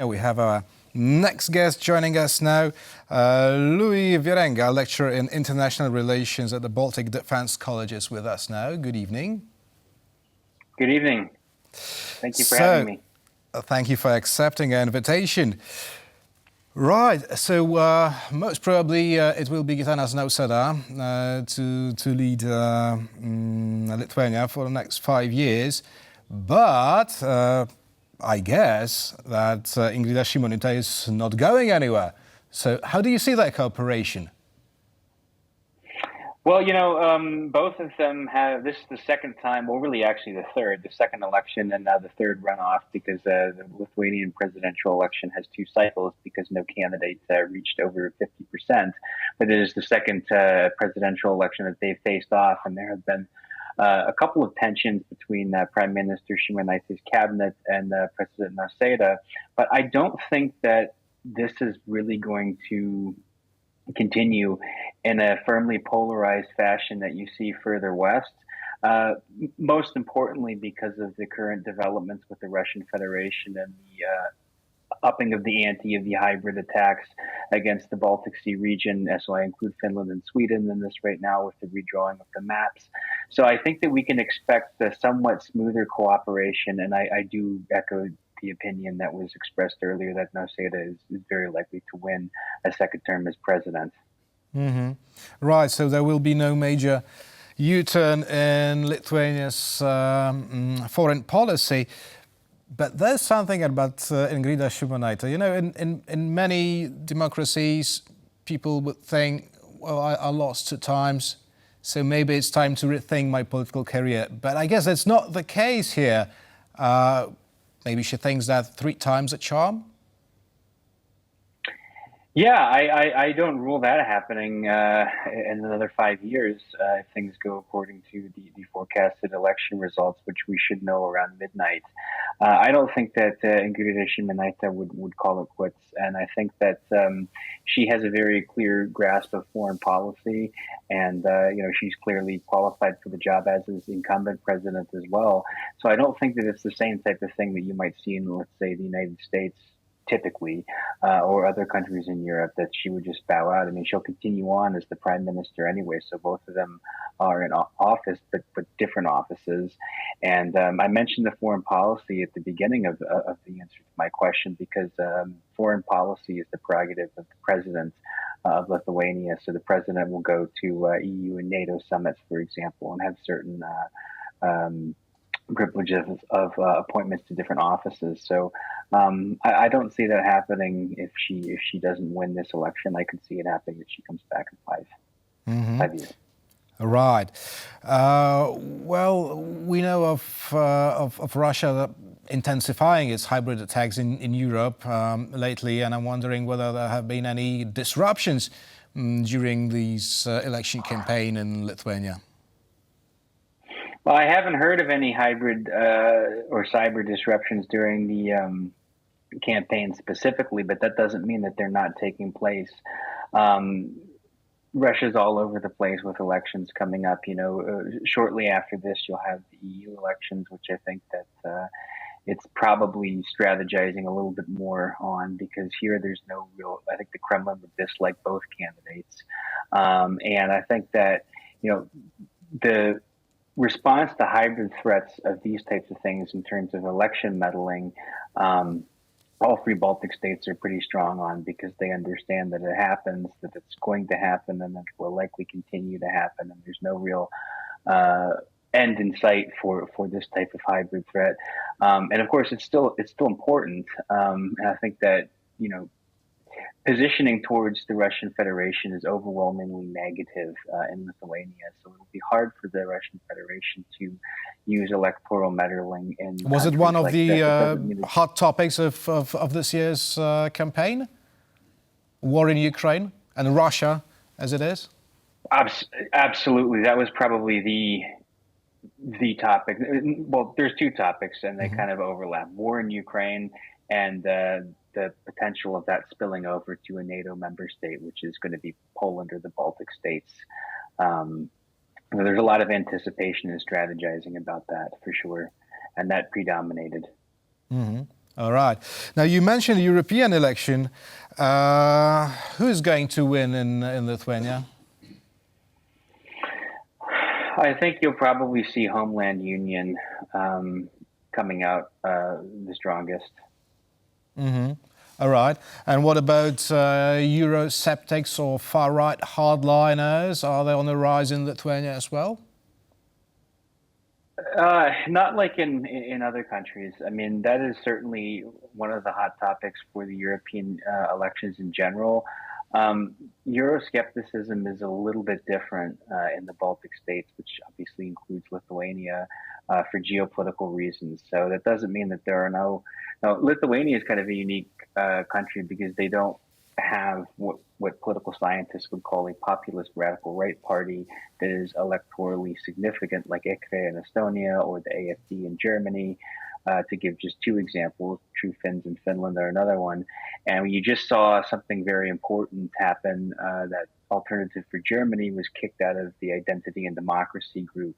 We have our next guest joining us now, Louis Wierenga, lecturer in international relations at the Baltic Defence College, is with us now. Good evening. Good evening. Thank you for having me. Thank you for accepting our invitation. Right, so most probably it will be Gitanas Nausėda to lead Lithuania for the next 5 years, but I guess that Ingrida Šimonytė is not going anywhere. So how do you see that cooperation? Well, both of them have, this is the second time, well, really actually the second election and now the third runoff, because the Lithuanian presidential election has 2 cycles because no candidate reached over 50%. But it is the second presidential election that they've faced off, and there have been a couple of tensions between Prime Minister Šimonytė's cabinet and President Nausėda. But I don't think that this is really going to continue in a firmly polarized fashion that you see further west. Most importantly, because of the current developments with the Russian Federation and the upping of the ante of the hybrid attacks against the Baltic Sea region. So I include Finland and Sweden in this right now with the redrawing of the maps. So I think that we can expect a somewhat smoother cooperation, and I do echo the opinion that was expressed earlier that Nausėda is very likely to win a second term as president. Mm-hmm. Right, so there will be no major U-turn in Lithuania's foreign policy. But there's something about Ingrida Šimonytė. You know, in many democracies, people would think, well, I lost 2 times, so maybe it's time to rethink my political career. But I guess that's not the case here. Maybe she thinks that 3 times a charm? Yeah, I don't rule that happening in another 5 years if things go according to the forecasted election results, which we should know around midnight. I don't think that Ingrida Šimonytė would call it quits, and I think that she has a very clear grasp of foreign policy, and she's clearly qualified for the job as is incumbent president as well. So I don't think that it's the same type of thing that you might see in, let's say, the United States typically, or other countries in Europe, that she would just bow out. I mean, she'll continue on as the prime minister anyway, so both of them are in office, but different offices. And I mentioned the foreign policy at the beginning of the answer to my question, because foreign policy is the prerogative of the president of Lithuania. So the president will go to EU and NATO summits, for example, and have certain privileges of appointments to different offices. So I don't see that happening if she doesn't win this election. I could see it happening that she comes back in 5 years. Right. Well, we know of Russia intensifying its hybrid attacks in Europe lately, and I'm wondering whether there have been any disruptions during this election campaign in Lithuania. Well, I haven't heard of any hybrid or cyber disruptions during the campaign specifically, but that doesn't mean that they're not taking place. Russia's all over the place with elections coming up. Shortly after this, you'll have the EU elections, which I think that it's probably strategizing a little bit more on, because here there's no real, I think the Kremlin would dislike both candidates. And I think that, the response to hybrid threats of these types of things in terms of election meddling, all 3 Baltic states are pretty strong on, because they understand that it happens, that it's going to happen, and that it will likely continue to happen, and there's no real end in sight for this type of hybrid threat. And of course, it's still important, and I think that positioning towards the Russian Federation is overwhelmingly negative in Lithuania, so it'll be hard for the Russian Federation to use electoral meddling. Was it one of the hot topics of this year's campaign? War in Ukraine and Russia, as it is? Absolutely, that was probably the topic. Well, there's 2 topics, and they kind of overlap: war in Ukraine and the potential of that spilling over to a NATO member state, which is going to be Poland or the Baltic states. There's a lot of anticipation and strategizing about that, for sure, and that predominated. All right. Now, you mentioned the European election. Who is going to win in Lithuania? I think you'll probably see Homeland Union coming out the strongest. Mm-hmm. All right. And what about Eurosceptics or far-right hardliners? Are they on the rise in Lithuania as well? Not like in other countries. I mean, that is certainly one of the hot topics for the European elections in general. Euroscepticism is a little bit different in the Baltic states, which obviously includes Lithuania, for geopolitical reasons. So that doesn't mean that there are no. Now, Lithuania is kind of a unique country because they don't have what political scientists would call a populist radical right party that is electorally significant, like EKRE in Estonia or the AFD in Germany. To give just two examples, True Finns in Finland are another one. And you just saw something very important happen, that Alternative for Germany was kicked out of the Identity and Democracy group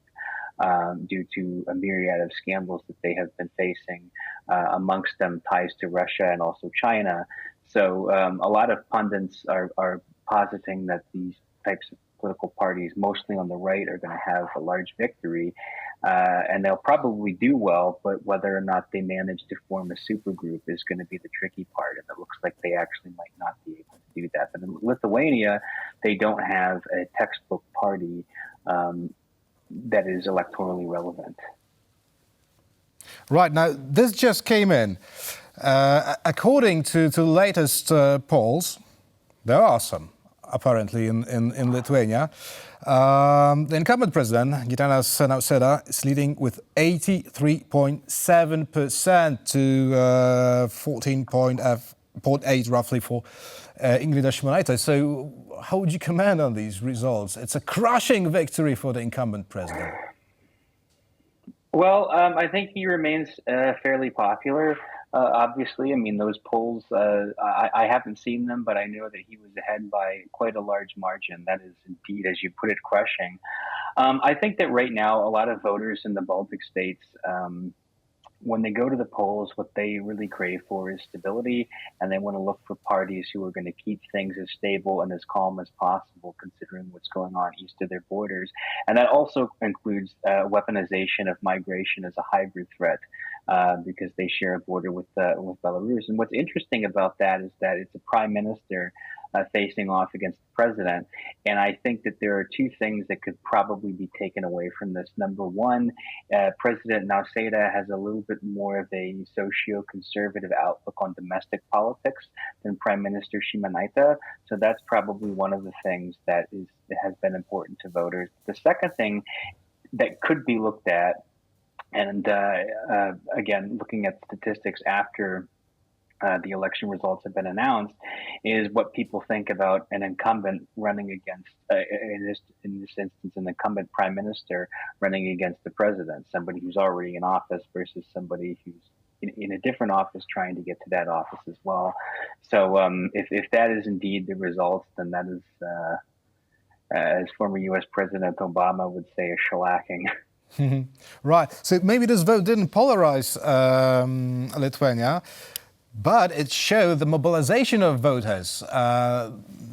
due to a myriad of scandals that they have been facing, amongst them ties to Russia and also China. So a lot of pundits are positing that these types of political parties, mostly on the right, are going to have a large victory, and they'll probably do well, but whether or not they manage to form a supergroup is going to be the tricky part, and it looks like they actually might not be able to do that. But in Lithuania, they don't have a textbook party that is electorally relevant. Right, now this just came in. According to the latest polls, there are some apparently in Lithuania. The incumbent president, Gitanas Nausėda, is leading with 83.7% to 14.8 roughly for Ingrida Šimonytė. So how would you comment on these results? It's a crushing victory for the incumbent president. Well, I think he remains fairly popular. Obviously, I mean, those polls, I haven't seen them, but I know that he was ahead by quite a large margin. That is indeed, as you put it, crushing. I think that right now, a lot of voters in the Baltic states, when they go to the polls, what they really crave for is stability, and they want to look for parties who are going to keep things as stable and as calm as possible, considering what's going on east of their borders. And that also includes weaponization of migration as a hybrid threat, because they share a border with Belarus. And what's interesting about that is that it's a prime minister facing off against the president. And I think that there are two things that could probably be taken away from this. Number one, President Nausėda has a little bit more of a socio-conservative outlook on domestic politics than Prime Minister Šimonytė. So that's probably one of the things that has been important to voters. The second thing that could be looked at, and again, looking at statistics after the election results have been announced, is what people think about an incumbent running against, in this instance, an incumbent prime minister running against the president, somebody who's already in office versus somebody who's in a different office trying to get to that office as well. So if that is indeed the result, then that is, as former U.S. President Obama would say, a shellacking. Right. So maybe this vote didn't polarize Lithuania, but it showed the mobilization of voters.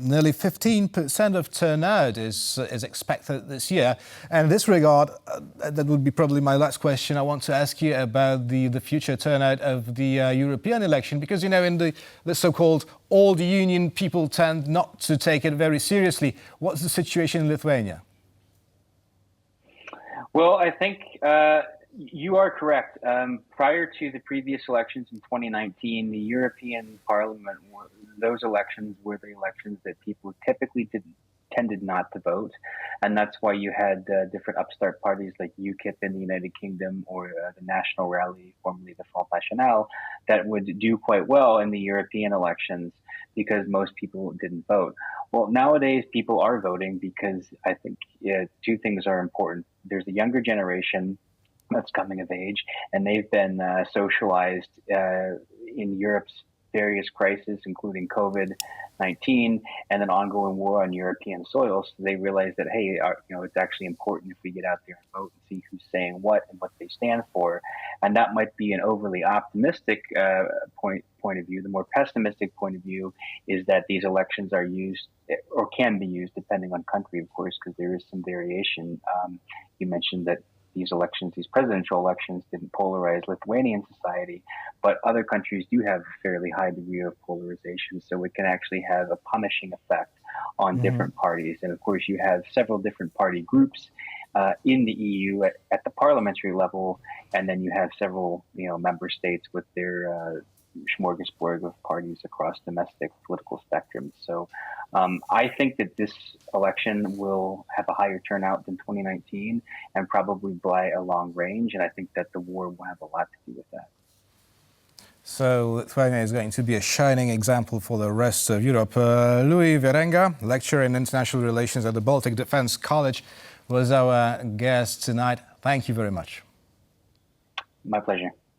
Nearly 15% of turnout is expected this year. And in this regard, that would be probably my last question. I want to ask you about the future turnout of the European election, because, you know, in the so-called old union, people tend not to take it very seriously. What's the situation in Lithuania? Well, I think you are correct. Prior to the previous elections in 2019, the European Parliament, those elections were the elections that people typically tended not to vote. And that's why you had different upstart parties like UKIP in the United Kingdom or the National Rally, formerly the Front National, that would do quite well in the European elections because most people didn't vote. Well, nowadays people are voting because I think two things are important. There's a younger generation that's coming of age, and they've been socialized in Europe's various crises, including COVID-19 and an ongoing war on European soils. They realize that, hey, it's actually important if we get out there and vote and see who's saying what and what they stand for. And that might be an overly optimistic point of view. The more pessimistic point of view is that these elections are used or can be used, depending on country, of course, because there is some variation. You mentioned that these presidential elections didn't polarize Lithuanian society, but other countries do have a fairly high degree of polarization, so it can actually have a punishing effect on different parties. And of course, you have several different party groups in the EU at the parliamentary level, and then you have several member states with their smorgasbord of parties across domestic political spectrums. So I think that this election will have a higher turnout than 2019 and probably by a long range. And I think that the war will have a lot to do with that. So Lithuania is going to be a shining example for the rest of Europe. Louis Wierenga, lecturer in international relations at the Baltic Defence College, was our guest tonight. Thank you very much. My pleasure.